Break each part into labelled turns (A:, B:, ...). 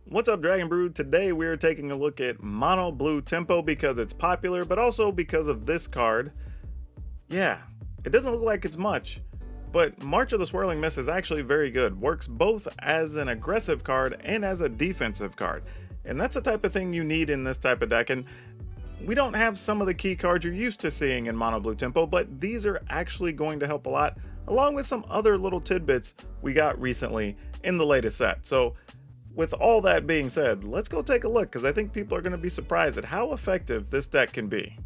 A: What's up, Dragon Brood? Today we're taking a look at Mono Blue Tempo because it's popular, but also because of this card. Yeah, it doesn't look like it's much, but March of the Swirling Mist is actually very good. Works both as an aggressive card and as a defensive card. And that's the type of thing you need in this type of deck. And we don't have some of the key cards you're used to seeing in Mono Blue Tempo, but these are actually going to help a lot, along with some other little tidbits we got recently in the latest set. So with all that being said, let's go take a look, because I think people are going to be surprised at how effective this deck can be.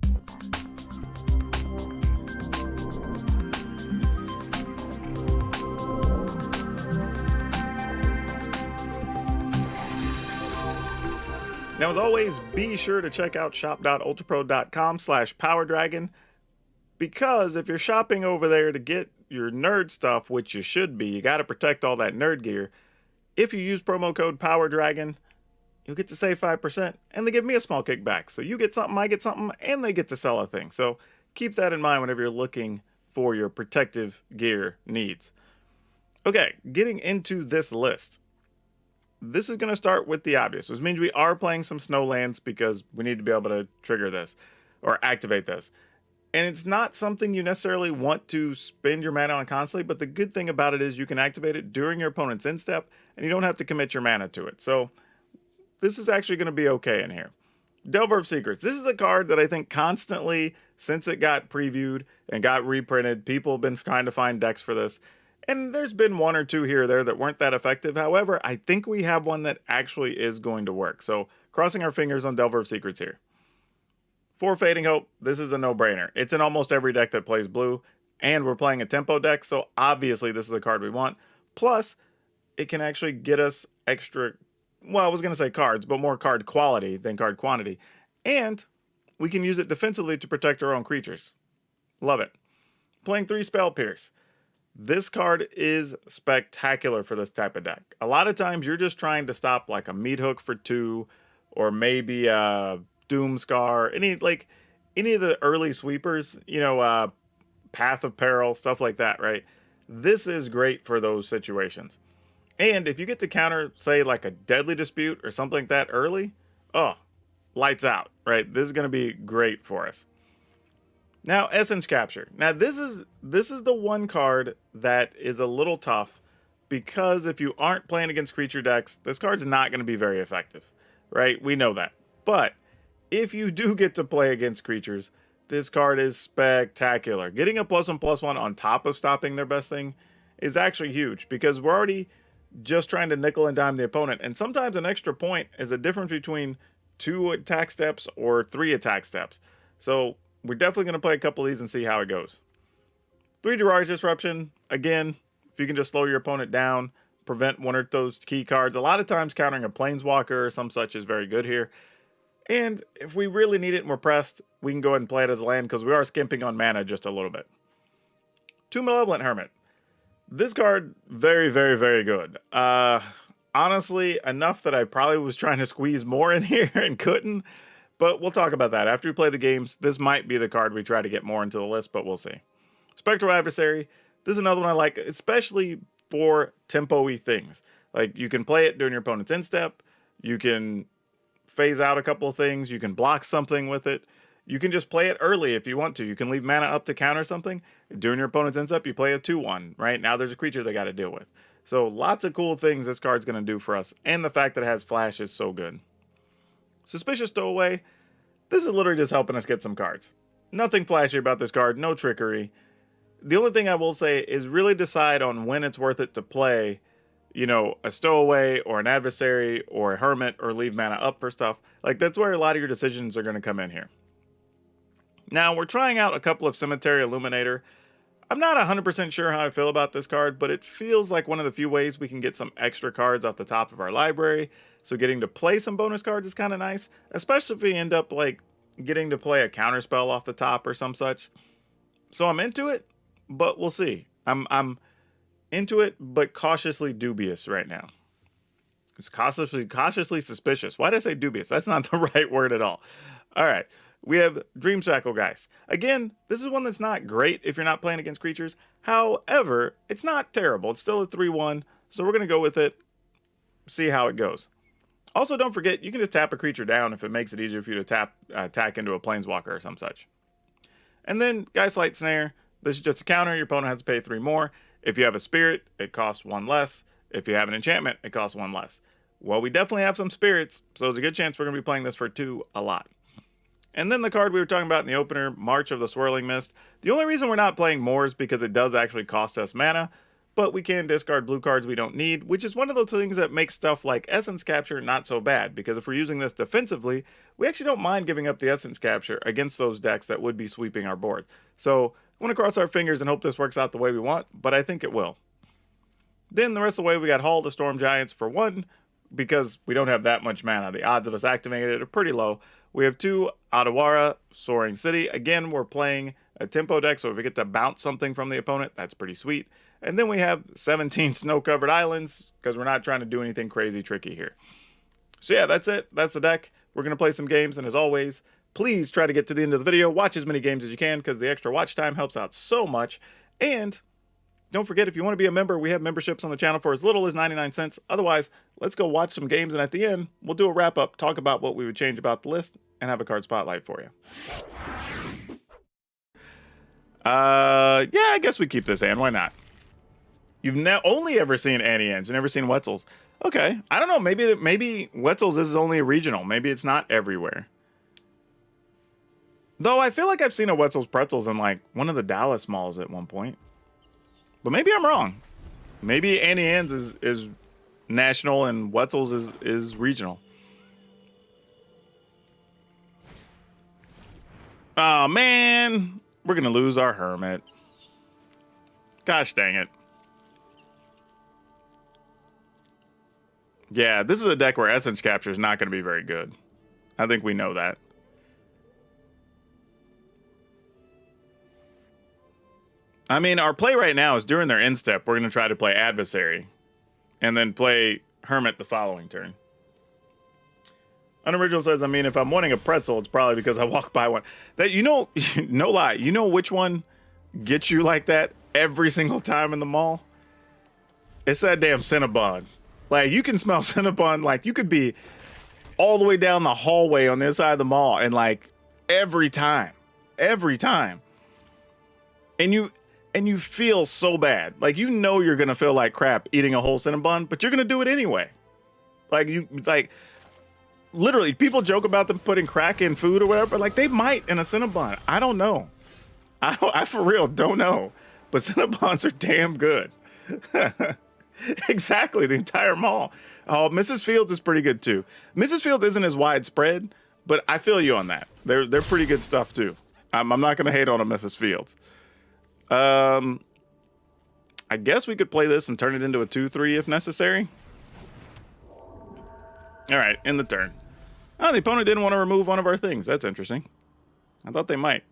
A: Now, as always, be sure to check out shop.ultrapro.com/PowrDragn, because if you're shopping over there to get your nerd stuff, which you should be, you got to protect all that nerd gear. If you use promo code PowrDragn, you'll get to save 5%, and they give me a small kickback. So you get something, I get something, and they get to sell a thing. So keep that in mind whenever you're looking for your protective gear needs. Okay, getting into this list. This is going to start with the obvious, which means we are playing some Snowlands because we need to be able to trigger this or activate this. And it's not something you necessarily want to spend your mana on constantly, but the good thing about it is you can activate it during your opponent's end step, and you don't have to commit your mana to it. So this is actually going to be okay in here. Delver of Secrets. This is a card that I think constantly, since it got previewed and got reprinted, people have been trying to find decks for this. And there's been one or two here or there that weren't that effective. However, I think we have one that actually is going to work. So crossing our fingers on Delver of Secrets here. For Fading Hope, this is a no-brainer. It's in almost every deck that plays blue, and we're playing a tempo deck, so obviously this is the card we want. Plus, it can actually get us extra, well, I was going to say cards, but more card quality than card quantity. And we can use it defensively to protect our own creatures. Love it. Playing 3 Spell Pierce. This card is spectacular for this type of deck. A lot of times you're just trying to stop like a Meat Hook for 2, or maybe a Doomscar, any of the early sweepers, Path of Peril, stuff like that, right? This is great for those situations. And if you get to counter, say, like a Deadly Dispute or something like that early, oh, lights out, right? This is going to be great for us. Now, Essence Capture. Now, this is the one card that is a little tough, because if you aren't playing against creature decks, this card's not going to be very effective, right? We know that. But if you do get to play against creatures, this card is spectacular. Getting a +1/+1 on top of stopping their best thing is actually huge, because we're already just trying to nickel and dime the opponent. And sometimes an extra point is a difference between 2 attack steps or 3 attack steps. So we're definitely going to play a couple of these and see how it goes. 3 Jiraiya's Disruption. Again, if you can just slow your opponent down, prevent one of those key cards. A lot of times countering a Planeswalker or some such is very good here. And if we really need it and we're pressed, we can go ahead and play it as a land, because we are skimping on mana just a little bit. 2 Malevolent Hermit. This card, very, very, very good. Honestly, enough that I probably was trying to squeeze more in here and couldn't. But we'll talk about that. After we play the games, this might be the card we try to get more into the list, but we'll see. Spectral Adversary. This is another one I like, especially for tempo-y things. Like, you can play it during your opponent's end step. You can phase out a couple of things. You can block something with it. You can just play it early if you want to. You can leave mana up to counter something. During your opponent's ends up, you play a 2/1, right? Now there's a creature they got to deal with. So lots of cool things this card's going to do for us. And the fact that it has flash is so good. Suspicious Stowaway. This is literally just helping us get some cards. Nothing flashy about this card. No trickery. The only thing I will say is really decide on when it's worth it to play, a Stowaway or an Adversary or a Hermit, or leave mana up for stuff. Like, that's where a lot of your decisions are going to come in here. Now, we're trying out a couple of Cemetery Illuminator. I'm not 100% sure how I feel about this card, but it feels like one of the few ways we can get some extra cards off the top of our library. So getting to play some bonus cards is kind of nice, especially if we end up getting to play a counterspell off the top or some such. So I'm into it, but we'll see. I'm into it, but cautiously dubious right now. It's cautiously suspicious. Why did I say dubious? That's not the right word at all. All right. We have Dream Sacrifice. Again, this is one that's not great if you're not playing against creatures. However, it's not terrible. It's still a 3/1, so we're going to go with it, see how it goes. Also, don't forget, you can just tap a creature down if it makes it easier for you to attack into a planeswalker or some such. And then Geistlight Snare, this is just a counter. Your opponent has to pay 3 more. If you have a spirit, it costs 1 less. If you have an enchantment, it costs 1 less. Well, we definitely have some spirits, so there's a good chance we're going to be playing this for 2 a lot. And then the card we were talking about in the opener, March of the Swirling Mist. The only reason we're not playing more is because it does actually cost us mana, but we can discard blue cards we don't need, which is one of those things that makes stuff like Essence Capture not so bad, because if we're using this defensively, we actually don't mind giving up the Essence Capture against those decks that would be sweeping our board. So I want to cross our fingers and hope this works out the way we want, but I think it will. Then the rest of the way, we got Hall of the Storm Giants for 1, because we don't have that much mana. The odds of us activating it are pretty low. We have 2 Adawara, Soaring City. Again, we're playing a tempo deck, so if we get to bounce something from the opponent, that's pretty sweet. And then we have 17 Snow-Covered Islands, because we're not trying to do anything crazy tricky here. So yeah, that's it. That's the deck. We're going to play some games, and as always, please try to get to the end of the video. Watch as many games as you can, because the extra watch time helps out so much. And don't forget, if you want to be a member, we have memberships on the channel for as little as 99 cents. Otherwise, let's go watch some games, and at the end, we'll do a wrap-up, talk about what we would change about the list, and have a card spotlight for you. Yeah, I guess we keep this hand. Why not? You've only ever seen Annie Ends. You've never seen Wetzel's. Okay, I don't know. Maybe Wetzel's is only a regional. Maybe it's not everywhere. Though I feel like I've seen a Wetzel's Pretzels in like one of the Dallas malls at one point. But maybe I'm wrong. Maybe Annie Ann's is national and Wetzel's is regional. Oh, man. We're going to lose our Hermit. Gosh dang it. Yeah, this is a deck where Essence Capture is not going to be very good. I think we know that. I mean, our play right now is during their end step, we're going to try to play Adversary. And then play Hermit the following turn. Unoriginal says, I mean, if I'm wanting a pretzel, it's probably because I walk by one. That, you know, no lie, you know which one gets you like that every single time in the mall? It's that damn Cinnabon. Like, you can smell Cinnabon, like, you could be all the way down the hallway on this side of the mall, and, like, every time. And you feel so bad. Like, you know you're gonna feel like crap eating a whole Cinnabon, but you're gonna do it anyway. Like, literally, people joke about them putting crack in food or whatever. Like, they might in a Cinnabon. I don't know. I for real don't know. But Cinnabons are damn good. Exactly, the entire mall. Oh, Mrs. Fields is pretty good too. Mrs. Fields isn't as widespread, but I feel you on that. They're pretty good stuff too. I'm not gonna hate on a Mrs. Fields. I guess we could play this and turn it into a 2/3 if necessary. All right, in the turn. Oh, the opponent didn't want to remove one of our things. That's interesting. I thought they might.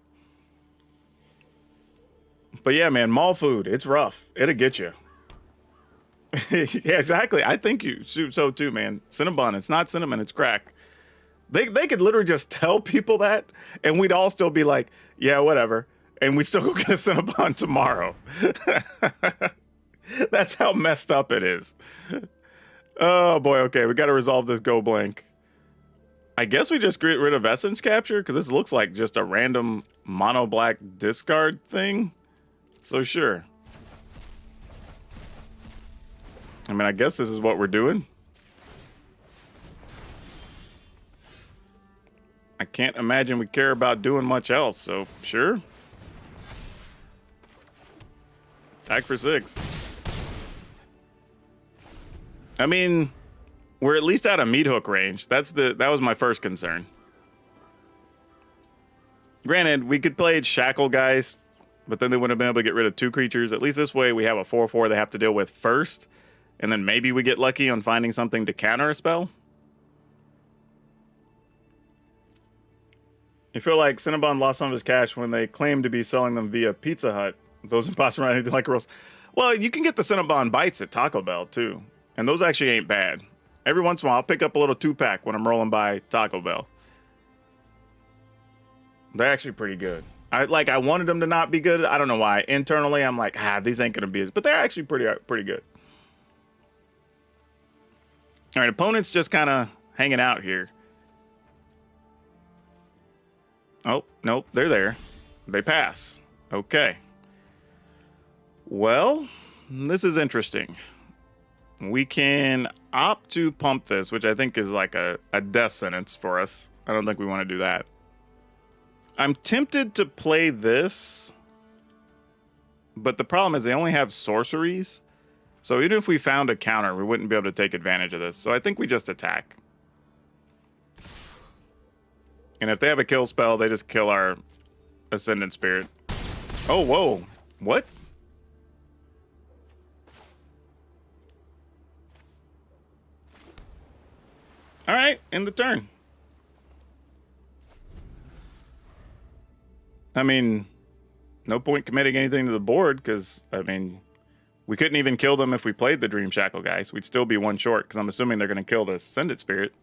A: But yeah, man, mall food, it's rough. It'll get you. Yeah, exactly. I think you so too, man. Cinnabon, it's not cinnamon, it's crack. They could literally just tell people that, and we'd all still be like, yeah, whatever. And we still go get a Cinnabon tomorrow. That's how messed up it is. Oh boy, okay, we got to resolve this go blank. I guess we just get rid of Essence Capture, because this looks like just a random mono black discard thing. So sure. I mean, I guess this is what we're doing. I can't imagine we care about doing much else, so sure. Attack for 6. I mean, we're at least out of meat hook range. That was my first concern. Granted, we could play Shackle Geist, but then they wouldn't have been able to get rid of 2 creatures. At least this way we have a 4/4 they have to deal with first, and then maybe we get lucky on finding something to counter a spell. You feel like Cinnabon lost some of his cash when they claimed to be selling them via Pizza Hut. Those imposter around anything like rolls. Well, you can get the Cinnabon bites at Taco Bell too, and those actually ain't bad. Every once in a while, I'll pick up a little 2-pack when I'm rolling by Taco Bell. They're actually pretty good. I wanted them to not be good. I don't know why. Internally, I'm like, these ain't gonna be as, but they're actually pretty good. All right, opponents just kind of hanging out here. Oh, nope, they're there. They pass. Okay. Well, this is interesting. We can opt to pump this, which I think is like a death sentence for us. I don't think we want to do that. I'm tempted to play this, but the problem is they only have sorceries. So even if we found a counter, we wouldn't be able to take advantage of this. So I think we just attack. And if they have a kill spell, they just kill our Ascendant Spirit. Oh, whoa. What? All right, end the turn. I mean, no point committing anything to the board because, I mean, we couldn't even kill them if we played the Dream Shackle guys. We'd still be one short because I'm assuming they're going to kill the Ascendant Spirit.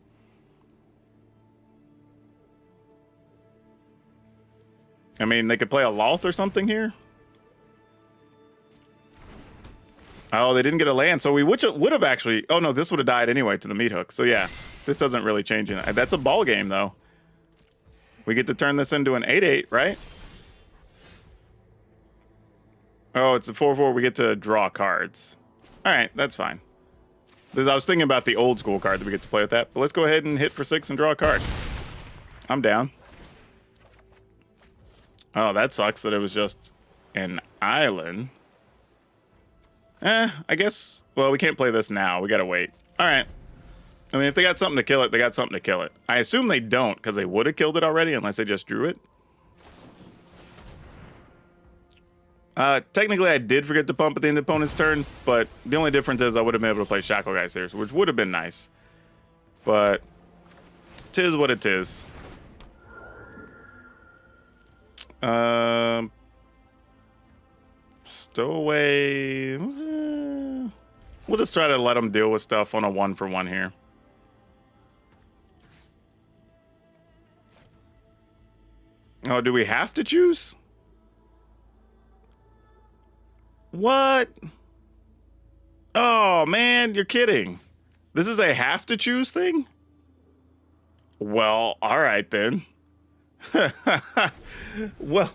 A: I mean, they could play a Loth or something here. Oh, they didn't get a land, so we would have actually... Oh, no, this would have died anyway to the Meat Hook. So, yeah, this doesn't really change it. That's a ball game, though. We get to turn this into an 8-8, right? Oh, it's a 4-4. We get to draw cards. All right, that's fine. I was thinking about the old school card that we get to play with that. But let's go ahead and hit for 6 and draw a card. I'm down. Oh, that sucks that it was just an island. I guess... Well, we can't play this now. We gotta wait. All right. I mean, if they got something to kill it, they got something to kill it. I assume they don't, because they would have killed it already unless they just drew it. Technically, I did forget to pump at the end of the opponent's turn, but the only difference is I would have been able to play Shackle Guys here, which would have been nice. But, tis what it is. Stowaway. We'll just try to let them deal with stuff on a 1-for-1 here. Oh, do we have to choose? What? Oh, man, you're kidding. This is a have to choose thing? Well, all right then. Well,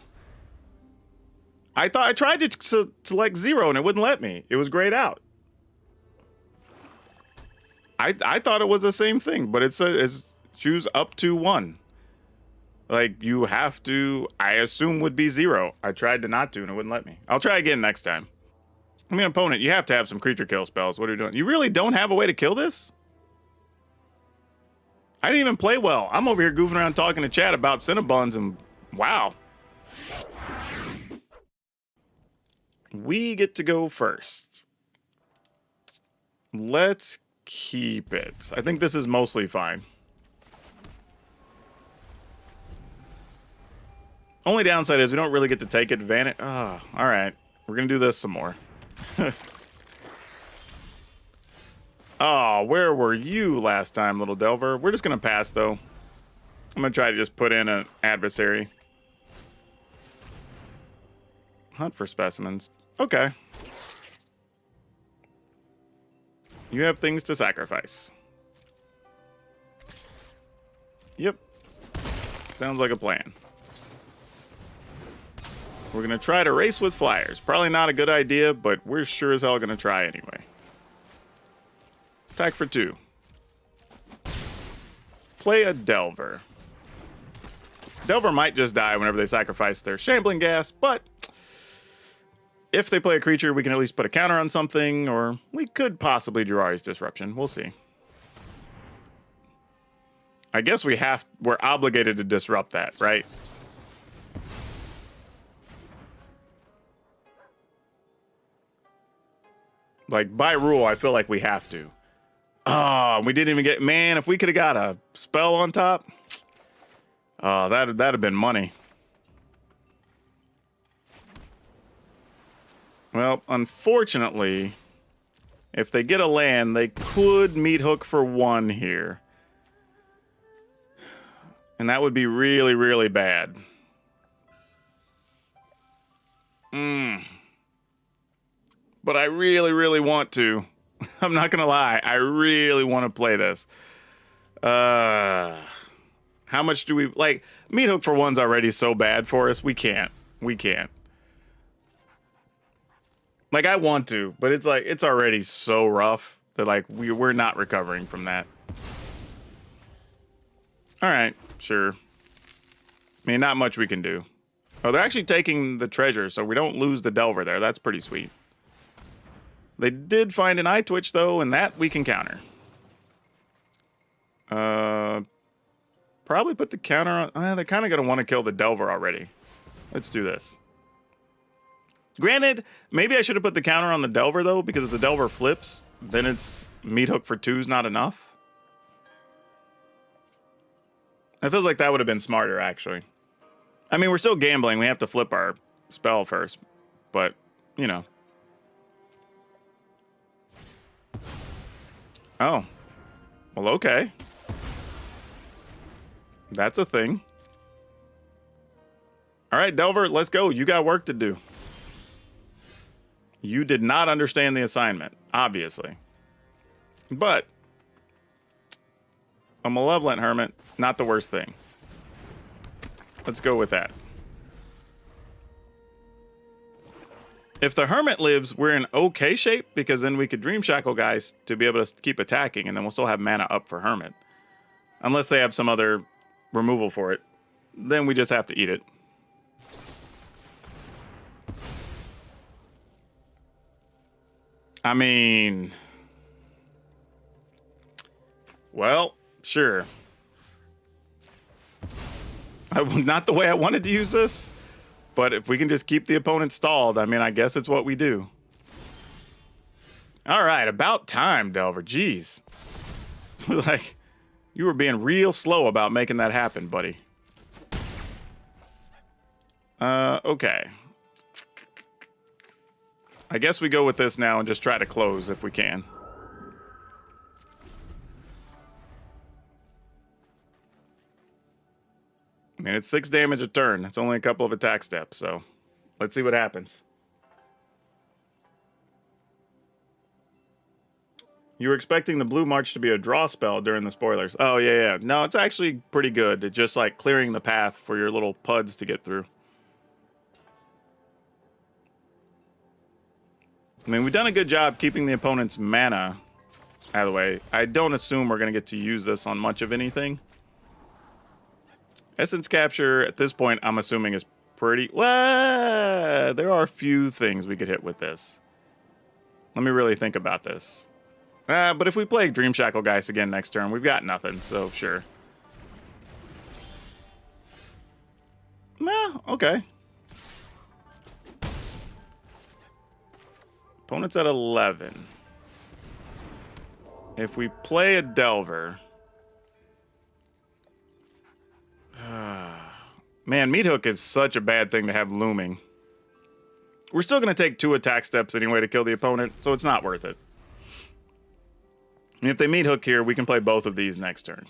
A: I tried to select 0 and it wouldn't let me. It was grayed out. I thought it was the same thing, but it's choose up to 1. Like, you have to, I assume would be 0. I tried to not to and it wouldn't let me. I'll try again next time. I mean, opponent, you have to have some creature kill spells. What are you doing? You really don't have a way to kill this? I didn't even play well. I'm over here goofing around talking to chat about Cinnabons and wow. We get to go first. Let's keep it. I think this is mostly fine. Only downside is we don't really get to take advantage. Oh, all right. We're going to do this some more. Oh, where were you last time, little Delver? We're just going to pass, though. I'm going to try to just put in an adversary. Hunt for specimens. Okay. You have things to sacrifice. Yep. Sounds like a plan. We're going to try to race with flyers. Probably not a good idea, but we're sure as hell going to try anyway. Attack for 2. Play a Delver. Delver might just die whenever they sacrifice their Shambling Gas, but if they play a creature, we can at least put a counter on something, or we could possibly Jurari's Disruption. We'll see. I guess we're obligated to disrupt that, right? Like, by rule, I feel like we have to. Oh, we didn't even get... Man, if we could have got a spell on top... Oh, that'd have been money. Well, unfortunately, if they get a land, they could Meat Hook for 1 here. And that would be really, really bad. But I really, really want to. I'm not going to lie. I really want to play this. How much do we like? Meat Hook for one's already so bad for us. We can't. We can't. Like I want to, but it's like it's already so rough that like we're not recovering from that. All right, sure. I mean, not much we can do. Oh, they're actually taking the treasure, so we don't lose the Delver there. That's pretty sweet. They did find an eye twitch though, and that we can counter. Probably put the counter on. They're kind of gonna want to kill the Delver already. Let's do this. Granted, maybe I should have put the counter on the Delver though, because if the Delver flips, then it's Meat Hook for 2's not enough. It feels like that would have been smarter, actually. I mean, we're still gambling. We have to flip our spell first, but you know. Oh, well, okay. That's a thing. All right, Delver, let's go. You got work to do. You did not understand the assignment, obviously. But a Malevolent Hermit, not the worst thing. Let's go with that. If the Hermit lives, we're in okay shape, because then we could Dream Shackle guys to be able to keep attacking, and then we'll still have mana up for Hermit. Unless they have some other removal for it. Then we just have to eat it. I mean... Well, sure. Not the way I wanted to use this, but if we can just keep the opponent stalled, I mean, I guess it's what we do. All right, about time, Delver. Jeez. Like, you were being real slow about making that happen, buddy. Okay. I guess we go with this now and just try to close if we can. I mean, it's 6 damage a turn. It's only a couple of attack steps, so let's see what happens. You were expecting the Blue March to be a draw spell during the spoilers. Oh, yeah. No, it's actually pretty good. It's just like clearing the path for your little puds to get through. I mean, we've done a good job keeping the opponent's mana out of the way. I don't assume we're going to get to use this on much of anything. Essence Capture, at this point, I'm assuming is pretty... Well, there are a few things we could hit with this. Let me really think about this. But if we play Dream Shackle Geist again next turn, we've got nothing, so sure. Nah, okay. Opponent's at 11. If we play a Delver... Man, Meat Hook is such a bad thing to have looming. We're still going to take 2 attack steps anyway to kill the opponent, so it's not worth it. And if they Meat Hook here, we can play both of these next turn.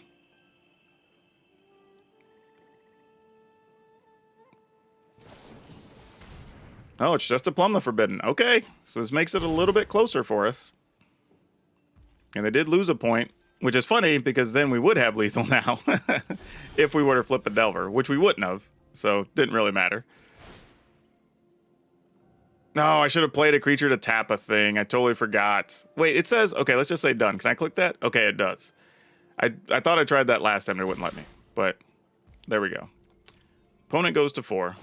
A: Oh, it's just to Plumb the Forbidden. Okay, so this makes it a little bit closer for us. And they did lose a point, which is funny because then we would have lethal now if we were to flip a Delver, which we wouldn't have, so didn't really matter. No, I should have played a creature to tap a thing. I totally forgot. Wait, it says, okay, let's just say done. Can I click that? Okay, it does. I thought I tried that last time and it wouldn't let me, but there we go. Opponent goes to 4.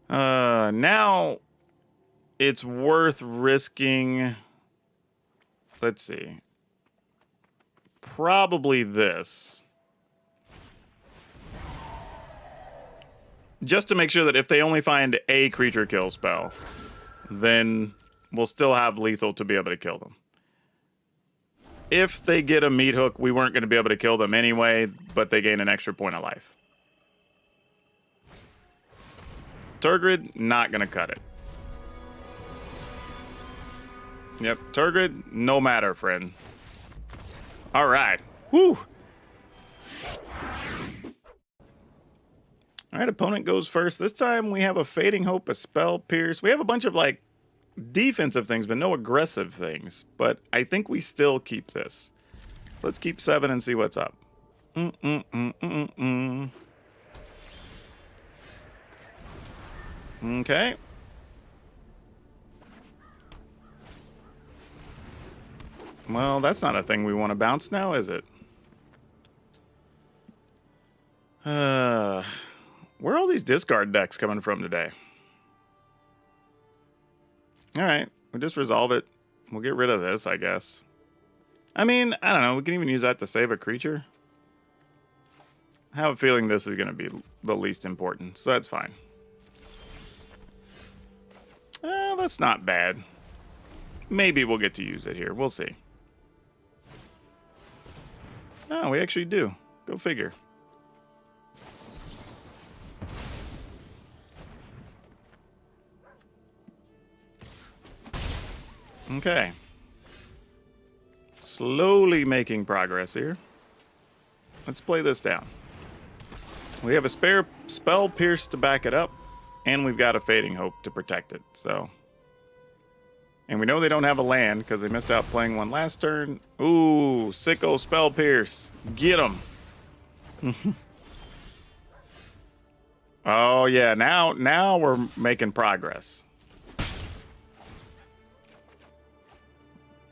A: Now it's worth risking. Let's see. Probably this. Just to make sure that if they only find a creature kill spell, then we'll still have lethal to be able to kill them. If they get a Meat Hook, we weren't going to be able to kill them anyway, but they gain an extra point of life. Turgid, not going to cut it. Yep, Turgid, no matter, friend. All right. Woo! All right, opponent goes first. This time we have a Fading Hope, a Spell Pierce. We have a bunch of, defensive things, but no aggressive things. But I think we still keep this. So let's keep 7 and see what's up. Okay. Well, that's not a thing we want to bounce now, is it? Where are all these discard decks coming from today? Alright, we'll just resolve it. We'll get rid of this, I guess. I mean, I don't know. We can even use that to save a creature. I have a feeling this is going to be the least important, so that's fine. That's not bad. Maybe we'll get to use it here. We'll see. Oh, we actually do. Go figure. Okay. Slowly making progress here. Let's play this down. We have a spare Spell Pierce to back it up, and we've got a Fading Hope to protect it, so... And we know they don't have a land, because they missed out playing one last turn. Ooh, sicko Spell Pierce. Get them. Oh, yeah, now we're making progress.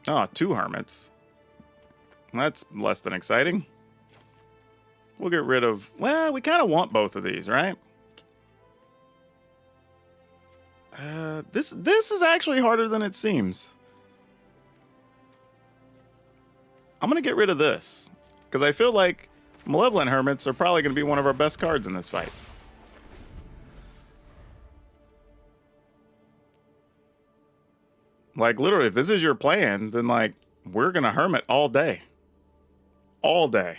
A: Oh, 2 Hermits. That's less than exciting. We'll get rid of... Well, we kind of want both of these, right? This is actually harder than it seems. I'm going to get rid of this. Because I feel like Malevolent Hermits are probably going to be one of our best cards in this fight. Like, literally, if this is your plan, then, like, we're going to Hermit all day. All day.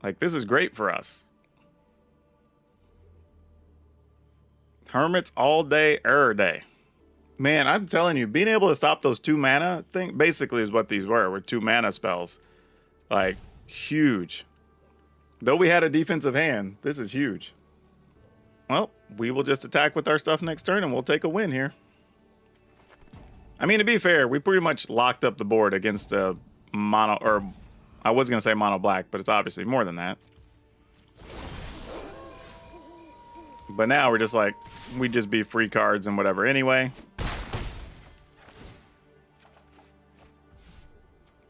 A: Like, this is great for us. Hermits all day, day. Man, I'm telling you, being able to stop those 2 mana thing basically is what these were 2 mana spells. Like, huge. Though we had a defensive hand, this is huge. Well, we will just attack with our stuff next turn and we'll take a win here. I mean, to be fair, we pretty much locked up the board against a mono, or I was going to say mono black, but it's obviously more than that. But now we're just like, we just be free cards and whatever anyway.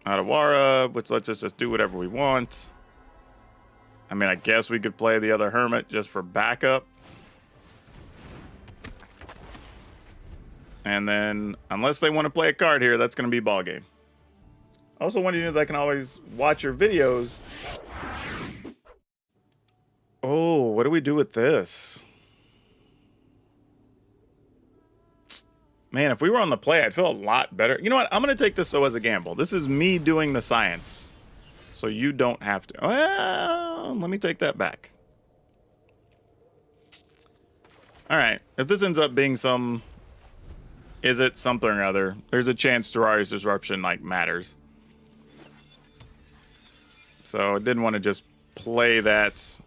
A: Adawara, which lets us just do whatever we want. I mean, I guess we could play the other Hermit just for backup. And then, unless they want to play a card here, that's going to be ball game. Also, want you to know that I can always watch your videos. Oh, what do we do with this? Man, if we were on the play, I'd feel a lot better. You know what? I'm going to take this so as a gamble. This is me doing the science. So you don't have to. Well, let me take that back. All right. If this ends up being some... Is it something or other? There's a chance Terraria's Disruption, like, matters. So I didn't want to just play that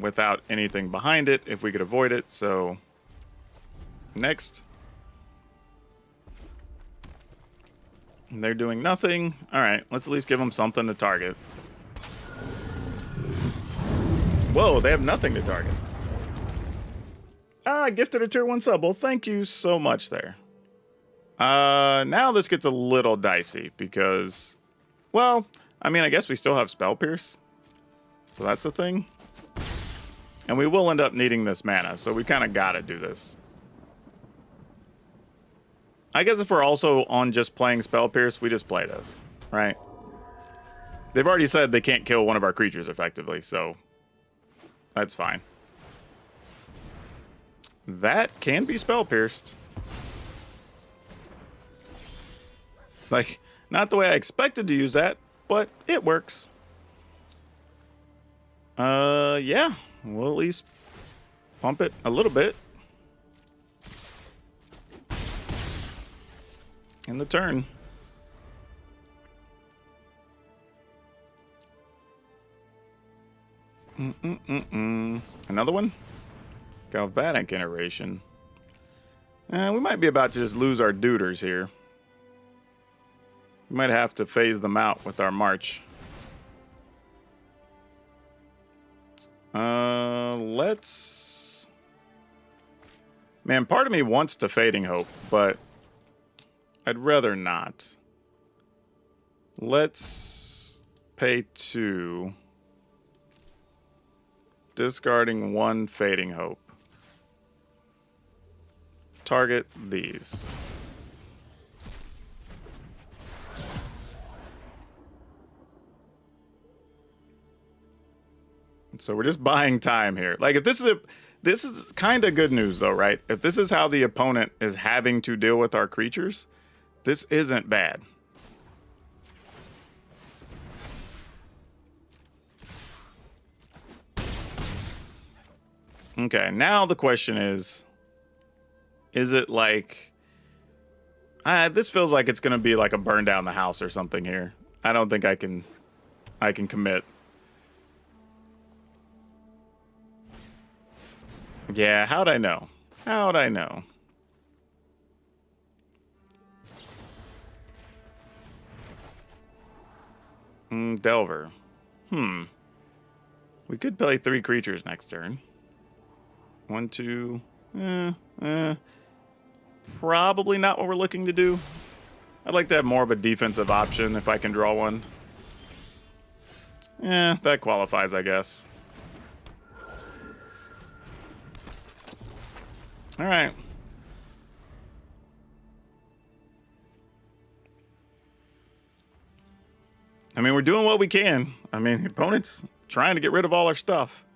A: without anything behind it if we could avoid it. So next. They're doing nothing. All right, let's at least give them something to target. Whoa, they have nothing to target. Ah, gifted a tier 1 sub. Well, thank you so much there. Now this gets a little dicey because, well, I mean, I guess we still have Spell Pierce. So that's a thing. And we will end up needing this mana, so we kind of got to do this. I guess if we're also on just playing Spell Pierce, we just play this, right? They've already said they can't kill one of our creatures effectively, so that's fine. That can be Spell Pierced. Like, not the way I expected to use that, but it works. Yeah, we'll at least pump it a little bit. In the turn. Another one? Galvanic Iteration. We might be about to just lose our duders here. We might have to phase them out with our march. Let's... Man, part of me wants to Fading Hope, but I'd rather not. Let's pay 2. Discarding 1 Fading Hope. Target these. So we're just buying time here. Like, if this is kind of good news though, right? If this is how the opponent is having to deal with our creatures, this isn't bad. Okay, now the question is it like... this feels like it's going to be like a burn down the house or something here. I don't think I can commit. Yeah, how'd I know? How'd I know? Delver. We could play 3 creatures next turn. 1, 2... Probably not what we're looking to do. I'd like to have more of a defensive option if I can draw one. That qualifies, I guess. All right. I mean, we're doing what we can. I mean, the opponent's trying to get rid of all our stuff.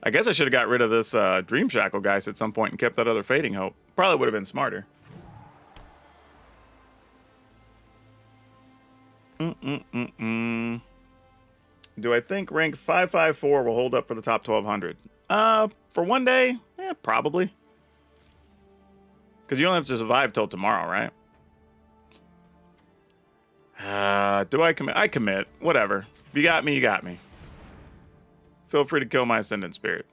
A: I guess I should have got rid of this Dream Shackle guys at some point and kept that other Fading Hope. Probably would have been smarter. Do I think rank 554 will hold up for the top 1200? For one day? Probably. Because you don't have to survive till tomorrow, right? Do I commit? I commit. Whatever. If you got me, you got me. Feel free to kill my Ascendant Spirit.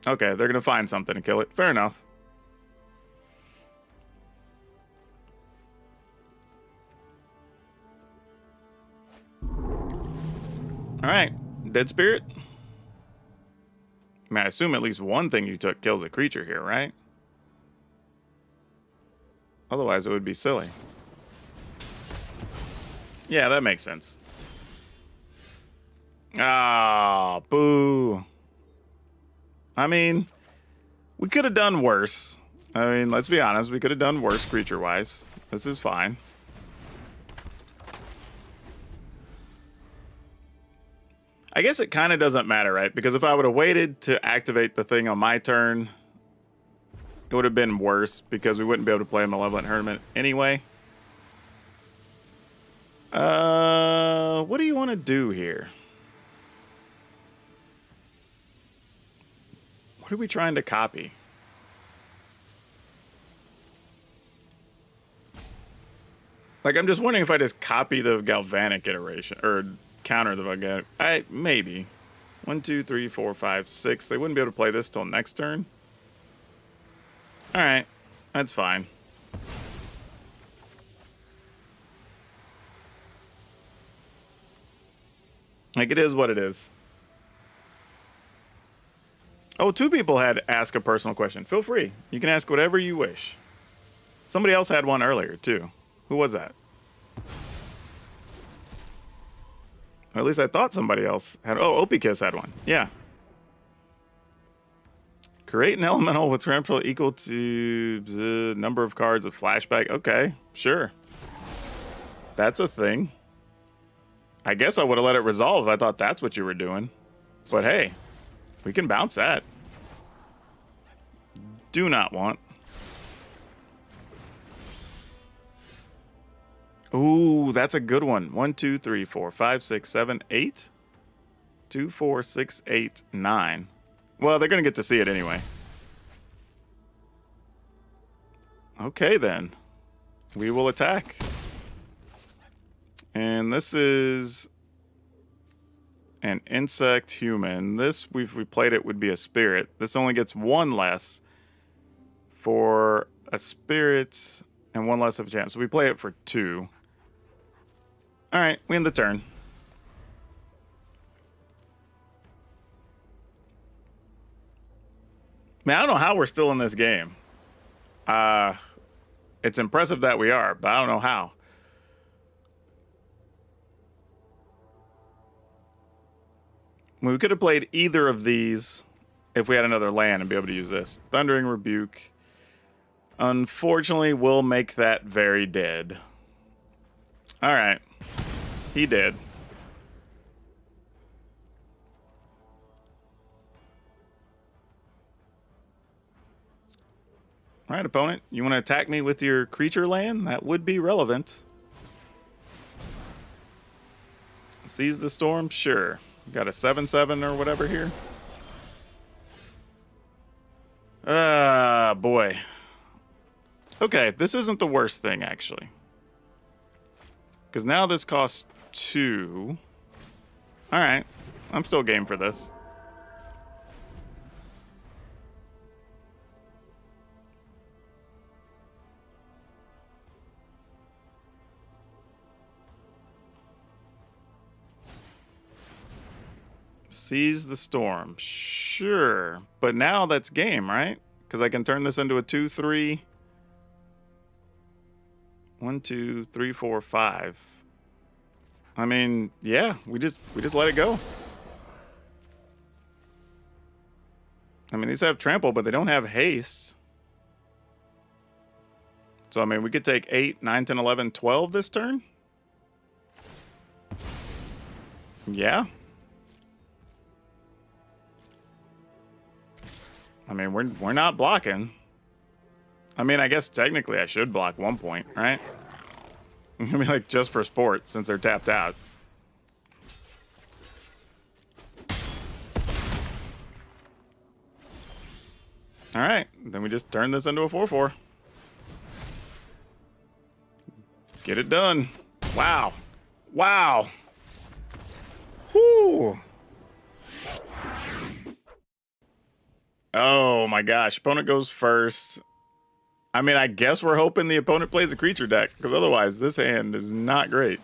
A: Okay, they're going to find something to kill it. Fair enough. Alright. Dead Spirit? I mean, I assume at least one thing you took kills a creature here, right? Otherwise, it would be silly. Yeah, that makes sense. Ah, boo. I mean, we could have done worse. I mean, let's be honest. We could have done worse creature-wise. This is fine. I guess it kind of doesn't matter, right? Because if I would have waited to activate the thing on my turn, it would have been worse because we wouldn't be able to play a Malevolent Hermit anyway. What do you want to do here? What are we trying to copy? Like, I'm just wondering if I just copy the Galvanic iteration, or counter the Galvanic. Maybe. 1, 2, 3, 4, 5, 6. They wouldn't be able to play this till next turn. Alright. That's fine. Like, it is what it is. Oh, 2 people had asked a personal question. Feel free. You can ask whatever you wish. Somebody else had one earlier, too. Who was that? Or at least I thought somebody else had... Oh, Opikiss had one. Yeah. Create an elemental with trample equal to the number of cards of flashback. Okay, sure. That's a thing. I guess I would have let it resolve if I thought that's what you were doing. But hey, we can bounce that. Do not want. Ooh, that's a good one. 1, 2, 3, 4, 5, 6, 7, 8. 2, 4, 6, 8, 9. Well, they're going to get to see it anyway. Okay, then. We will attack. And this is an insect human. This, if we played it, would be a spirit. This only gets 1 less. For a spirit, And one less of a chance. So we play it for 2. All right, we end the turn. Man, I don't know how we're still in this game. It's impressive that we are, but I don't know how. We could have played either of these if we had another land and be able to use this. Thundering Rebuke. Unfortunately, we'll make that very dead. All right. He did. All right, opponent. You want to attack me with your creature land? That would be relevant. Seize the Storm? Sure. Got a 7/7 or whatever here. Boy. Okay, this isn't the worst thing, actually. Because now this costs 2. Alright. I'm still game for this. Seize the Storm. Sure. But now that's game, right? Because I can turn this into a 2/3. 1, 2, 3, 4, 5. I mean, yeah, we just let it go. I mean, these have trample, but they don't have haste. So, I mean, we could take 8, 9, 10, 11, 12 this turn. Yeah. I mean, we're not blocking. I mean, I guess technically I should block 1 point, right? I mean, like, just for sport, since they're tapped out. All right, then we just turn this into a 4/4. Get it done. Wow. Wow. Whoo. Oh my gosh, opponent goes first. I mean, I guess we're hoping the opponent plays a creature deck, because otherwise this hand is not great.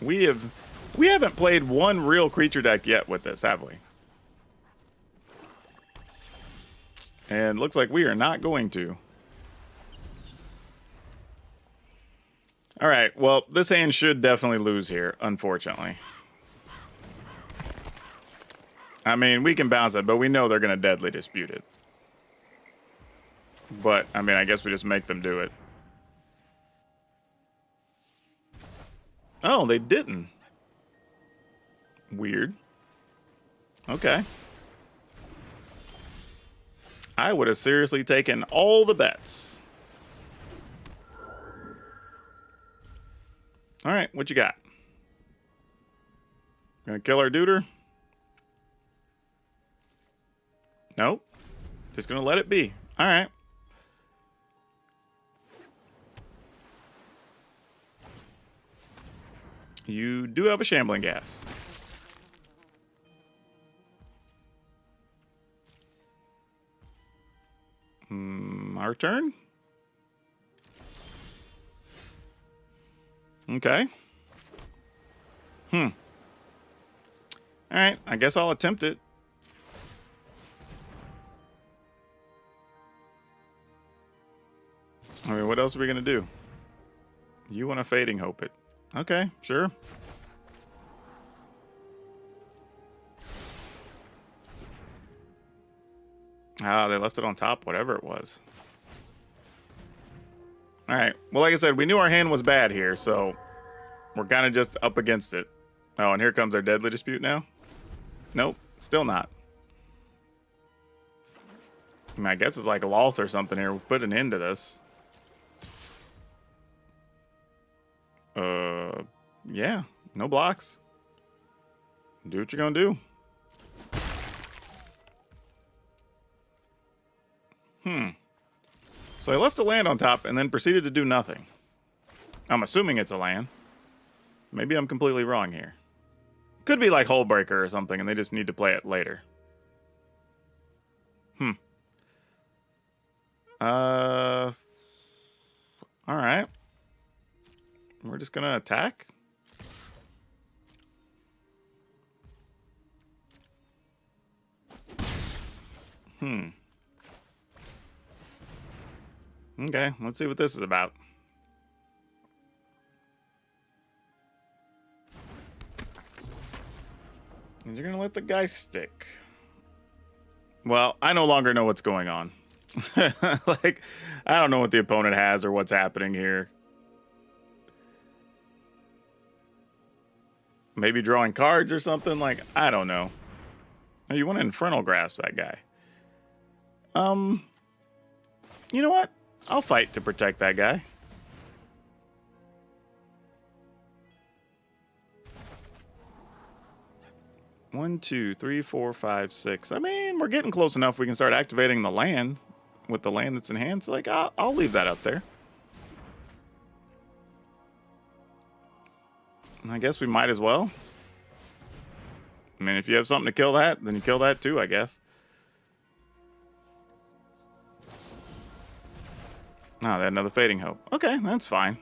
A: We haven't played one real creature deck yet with this, have we? And looks like we are not going to. All right, well, this hand should definitely lose here, unfortunately. I mean, we can bounce it, but we know they're going to deadly dispute it. But, I mean, I guess we just make them do it. Oh, they didn't. Weird. Okay. I would have seriously taken all the bets. All right, what you got? Gonna kill our duder? Nope. Just gonna let it be. All right. You do have a Shambling Gas. Our turn? Okay. Alright, I guess I'll attempt it. I mean, what else are we gonna do? You want to Fading Hope it. Okay, sure. Ah, they left it on top, whatever it was. Alright, well, like I said, we knew our hand was bad here, so we're kind of just up against it. Oh, and here comes our Deadly Dispute now? Nope, still not. I mean, I guess it's like a Loth or something here. We'll put an end to this. Yeah, no blocks. Do what you're gonna do. So I left a land on top and then proceeded to do nothing. I'm assuming it's a land. Maybe I'm completely wrong here. Could be like Hullbreaker or something and they just need to play it later. All right. We're just going to attack. Okay, let's see what this is about. And you're going to let the guy stick. Well, I no longer know what's going on. Like, I don't know what the opponent has or what's happening here. Maybe drawing cards or something? Like, I don't know. Oh, you want to Infernal Grasp that guy. You know what? I'll fight to protect that guy. One, two, three, four, five, six. I mean, we're getting close enough we can start activating the land with the land that's in hand. So, like, I'll leave that up there. And I guess we might as well. I mean, if you have something to kill that, then you kill that too, I guess. Oh, they had another Fading Hope. Okay, that's fine.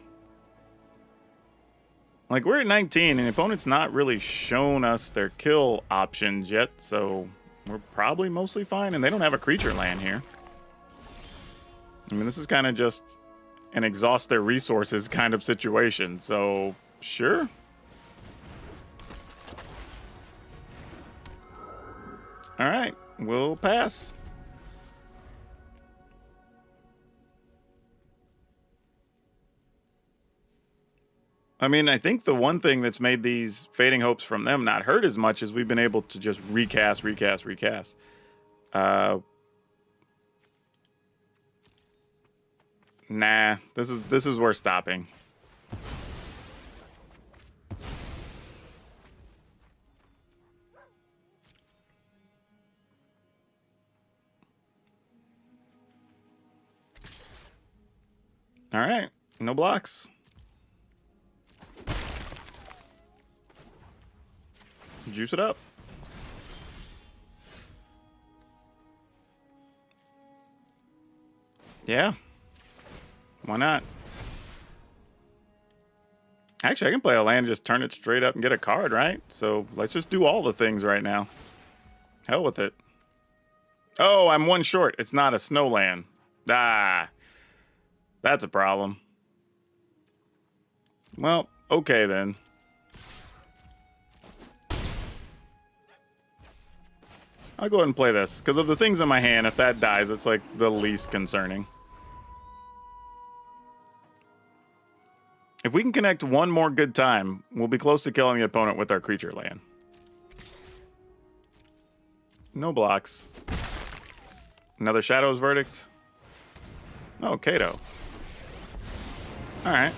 A: Like, we're at 19, and the opponent's not really shown us their kill options yet, so we're probably mostly fine. And they don't have a creature land here. I mean, this is kind of just an exhaust their resources kind of situation, so sure. All right, we'll pass. I mean, I think the one thing that's made these Fading Hopes from them not hurt as much is we've been able to just recast. Nah, this is worth stopping. All right, no blocks. Juice it up. Yeah. Why not? Actually, I can play a land and just turn it straight up and get a card, right? So let's just do all the things right now. Hell with it. Oh, I'm one short. It's not a snow land. Ah. That's a problem. Well, okay then. I'll go ahead and play this. Because of the things in my hand, if that dies, it's like the least concerning. If we can connect one more good time, we'll be close to killing the opponent with our creature land. No blocks. Another Shadow's Verdict. Oh, Kato. Alright.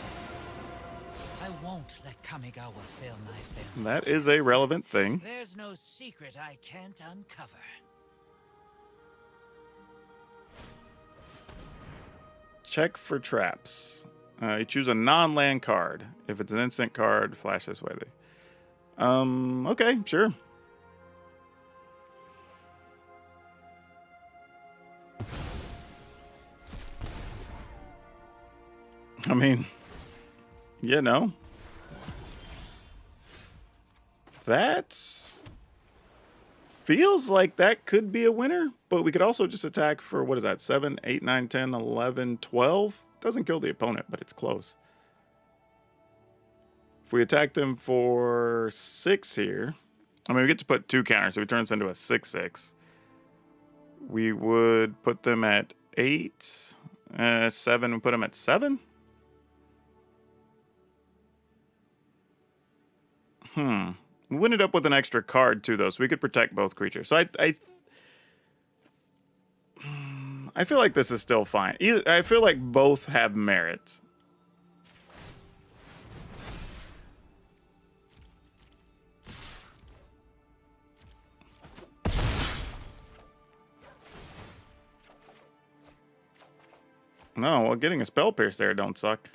B: I won't let Kamigawa fail my family.
A: That is a relevant thing.
B: There's no secret I can't uncover.
A: Check for traps. You choose a non-land card. If it's an instant card, flash this way. Okay, sure. I mean, you know. That's... feels like that could be a winner, but we could also just attack for, what is that, 7, 8, 9, 10, 11, 12? Doesn't kill the opponent, but it's close. If we attack them for 6 here, I mean, we get to put 2 counters, so we turn this into a 6/6. We would put them at 8, 7, we put them at 7? We would end up with an extra card too, though, so we could protect both creatures. So I feel like this is still fine. I feel like both have merit. No, well, getting a Spell Pierce there don't suck.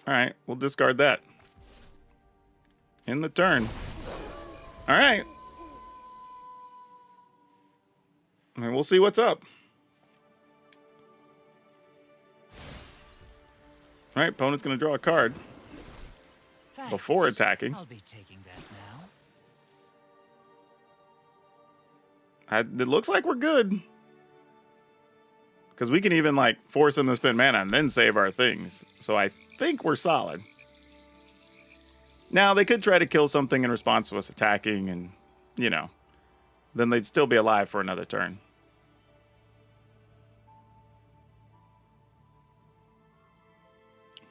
A: All right, we'll discard that. In the turn. All right. I mean, we'll see what's up. All right, opponent's going to draw a card
B: Thanks.
A: before attacking.
B: I'll be taking that now.
A: It looks like we're good. Because we can even, like, force him to spend mana and then save our things. So I think we're solid. Now, they could try to kill something in response to us attacking and, you know, then they'd still be alive for another turn.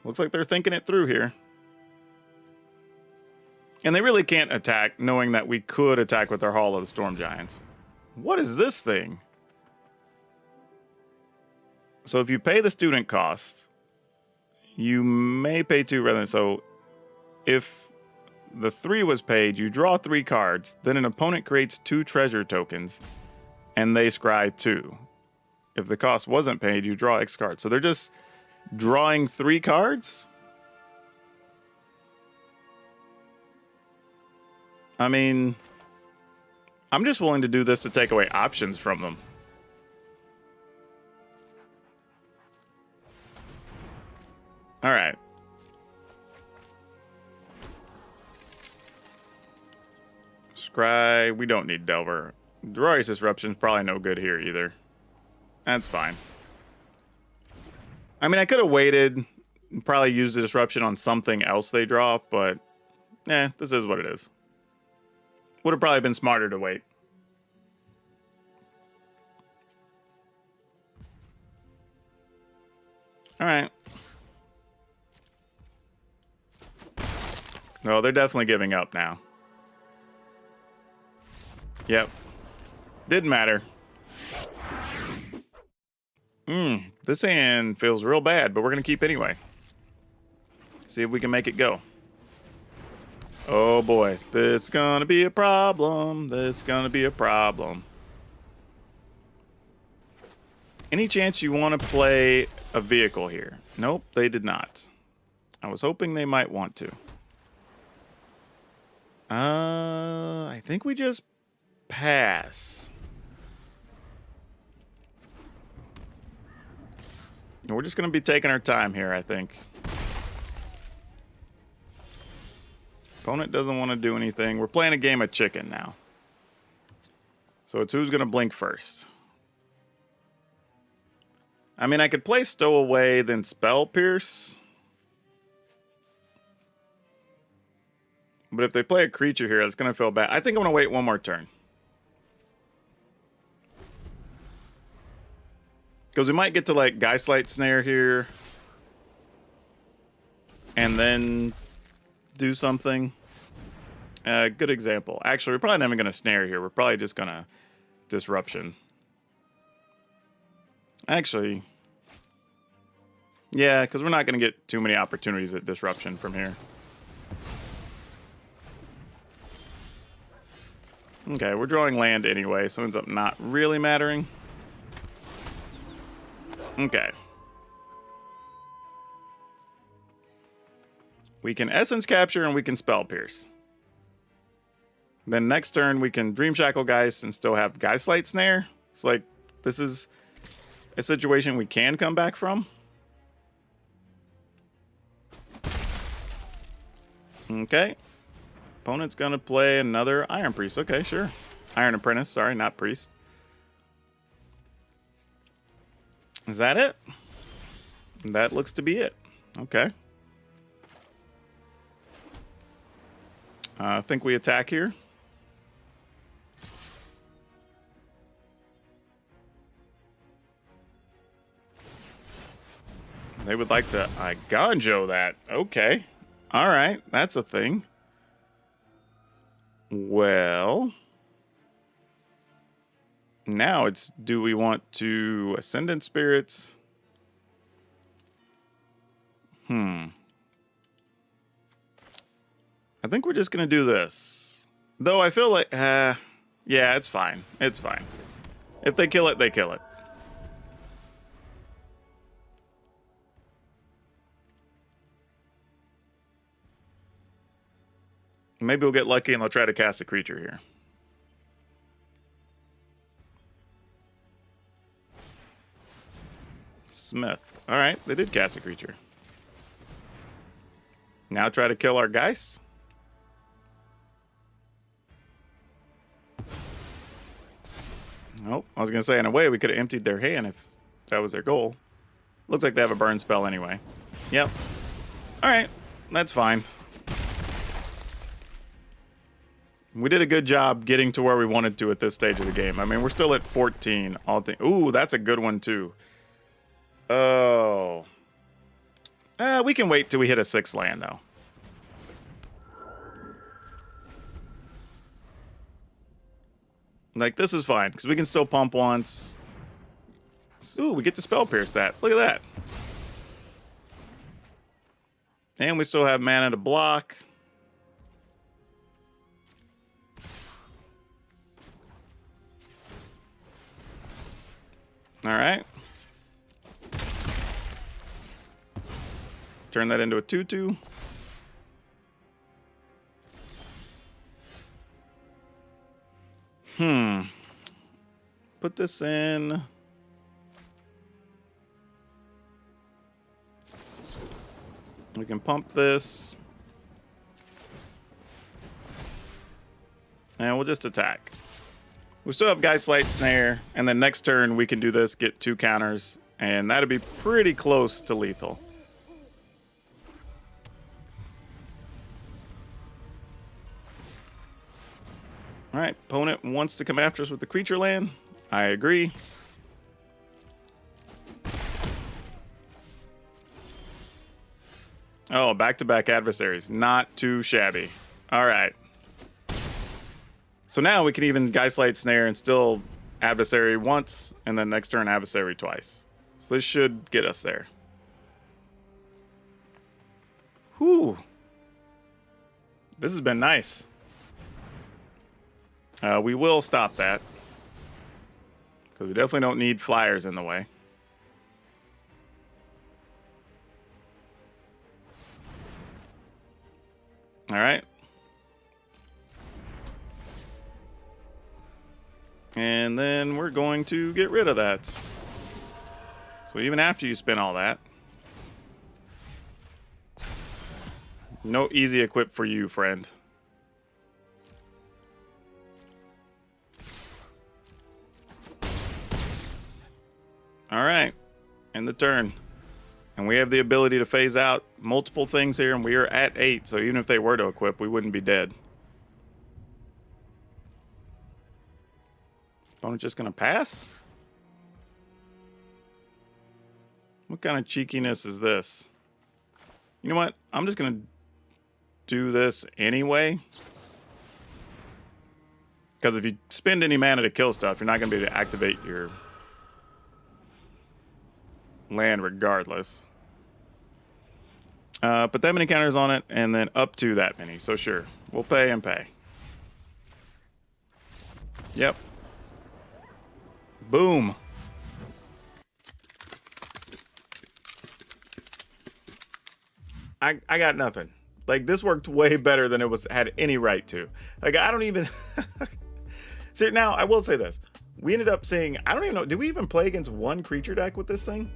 A: Looks like they're thinking it through here. And they really can't attack knowing that we could attack with our Hall of the Storm Giants. What is this thing? So if you pay the student cost, you may pay 2 rather than... So if the 3 was paid, you draw 3 cards, then an opponent creates 2 treasure tokens, and they scry 2. If the cost wasn't paid, you draw X cards. So they're just drawing 3 cards? I mean, I'm just willing to do this to take away options from them. All right. Scry, we don't need Delver. Glorious Disruption's probably no good here either. That's fine. I mean, I could have waited and probably used the Disruption on something else they draw, but this is what it is. Would have probably been smarter to wait. All right. No, they're definitely giving up now. Yep. Didn't matter. This hand feels real bad, but we're going to keep anyway. See if we can make it go. Oh boy, this is going to be a problem. This is going to be a problem. Any chance you want to play a vehicle here? Nope, they did not. I was hoping they might want to. I think we just pass. We're just going to be taking our time here, I think. Opponent doesn't want to do anything. We're playing a game of chicken now. So it's who's going to blink first. I mean, I could play Stowaway, then Spell Pierce. But if they play a creature here, it's going to feel bad. I think I'm going to wait one more turn. Because we might get to, like, Geistlight Snare here. And then do something. Good example. Actually, we're probably not even going to Snare here. We're probably just going to Disruption. Actually, yeah, because we're not going to get too many opportunities at Disruption from here. Okay, we're drawing land anyway, so it ends up not really mattering. Okay. We can Essence Capture and we can Spell Pierce. Then next turn we can Dream Shackle Geist and still have Geistlight Snare. So like, this is a situation we can come back from. Okay. Opponent's gonna play another Iron Priest. Okay, sure. Iron Apprentice, sorry, not Priest. Is that it? That looks to be it. Okay. I think we attack here. They would like to Ganjo that. Okay. All right, that's a thing. Well, now it's, do we want to Ascendant Spirits? I think we're just going to do this. Though I feel like, yeah, it's fine. It's fine. If they kill it, they kill it. Maybe we'll get lucky and they'll try to cast a creature here. Smith. All right, they did cast a creature. Now try to kill our Geist. Nope. I was going to say, in a way, we could have emptied their hand if that was their goal. Looks like they have a burn spell anyway. Yep. Alright. That's fine. We did a good job getting to where we wanted to at this stage of the game. I mean, we're still at 14. Ooh, that's a good one, too. Oh. We can wait till we hit a 6th land, though. Like, this is fine, because we can still pump once. Ooh, we get to Spell Pierce that. Look at that. And we still have mana to block. Alright. Turn that into a 2/2. Put this in. We can pump this. And we'll just attack. We still have Geistlight Snare, and then next turn we can do this, get 2 counters, and that'd be pretty close to lethal. Alright, opponent wants to come after us with the creature land. I agree. Oh, back-to-back adversaries. Not too shabby. Alright. So now we can even Geistlight Snare and still adversary once, and then next turn adversary twice. So this should get us there. Whew. This has been nice. We will stop that, because we definitely don't need flyers in the way. All right. And then we're going to get rid of that. So even after you spin all that, no easy equip for you, friend. All right, end the turn. And we have the ability to phase out multiple things here, and we are at 8, so even if they were to equip, we wouldn't be dead. Opponent's just going to pass? What kind of cheekiness is this? You know what? I'm just going to do this anyway. Because if you spend any mana to kill stuff, you're not going to be able to activate your land regardless. Put that many counters on it, and then up to that many. So sure, we'll pay and pay. Yep. Boom. I got nothing. Like, this worked way better than it had any right to. Like, I don't even... See, now, I will say this. We ended up seeing... I don't even know... Did we even play against one creature deck with this thing?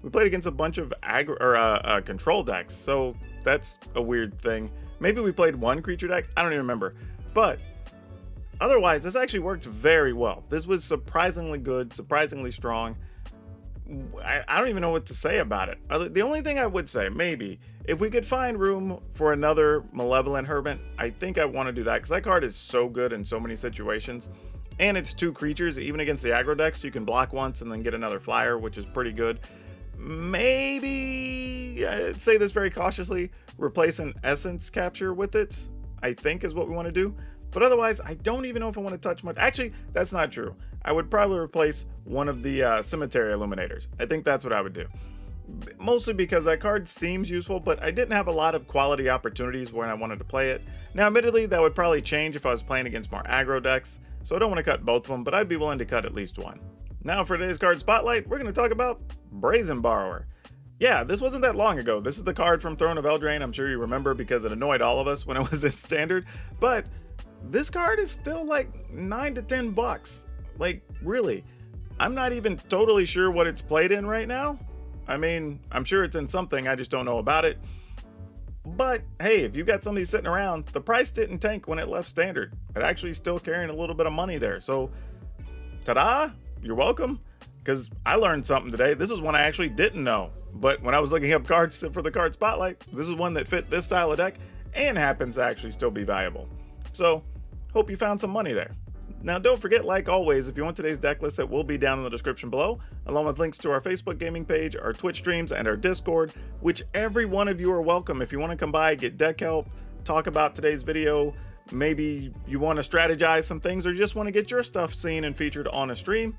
A: We played against a bunch of aggro or control decks, so that's a weird thing. Maybe we played one creature deck. I don't even remember. But otherwise, this actually worked very well. This was surprisingly good, surprisingly strong. I don't even know what to say about it. The only thing I would say, maybe, if we could find room for another Malevolent Hermit, I think I want to do that, because that card is so good in so many situations. And it's 2 creatures. Even against the aggro decks, you can block once and then get another flyer, which is pretty good. Maybe, I'd say this very cautiously, replace an Essence Capture with it, I think is what we want to do. But otherwise, I don't even know if I want to touch much. Actually, that's not true. I would probably replace one of the Cemetery Illuminators. I think that's what I would do. Mostly because that card seems useful, but I didn't have a lot of quality opportunities when I wanted to play it. Now, admittedly, that would probably change if I was playing against more aggro decks, so I don't want to cut both of them, but I'd be willing to cut at least one. Now for today's card spotlight, we're going to talk about Brazen Borrower. Yeah, this wasn't that long ago. This is the card from Throne of Eldraine. I'm sure you remember because it annoyed all of us when it was in Standard. But this card is still like $9 to $10. Like, really. I'm not even totally sure what it's played in right now. I mean, I'm sure it's in something, I just don't know about it. But hey, if you got somebody sitting around, the price didn't tank when it left standard. It actually still carrying a little bit of money there. So ta-da, you're welcome. Because I learned something today. This is one I actually didn't know. But when I was looking up cards for the card spotlight, this is one that fit this style of deck and happens to actually still be valuable. So hope you found some money there. Now don't forget, like always, if you want today's deck list, it will be down in the description below, along with links to our Facebook gaming page, our Twitch streams, and our Discord, which every one of you are welcome. If you want to come by, get deck help, talk about today's video, maybe you want to strategize some things, or just want to get your stuff seen and featured on a stream,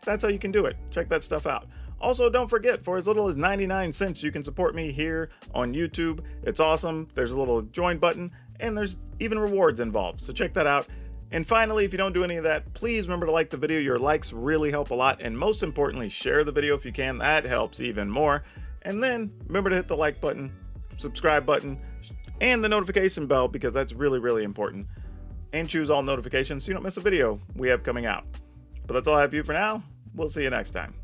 A: that's how you can do it. Check that stuff out. Also, don't forget, for as little as 99 cents, you can support me here on YouTube. It's awesome. There's a little join button, and there's even rewards involved, so check that out. And finally, if you don't do any of that, please remember to like the video. Your likes really help a lot, and most importantly, share the video if you can. That helps even more. And then remember to hit the like button, subscribe button, and the notification bell, because that's really, really important. And choose all notifications so you don't miss a video we have coming out. But that's all I have for you for now. We'll see you next time.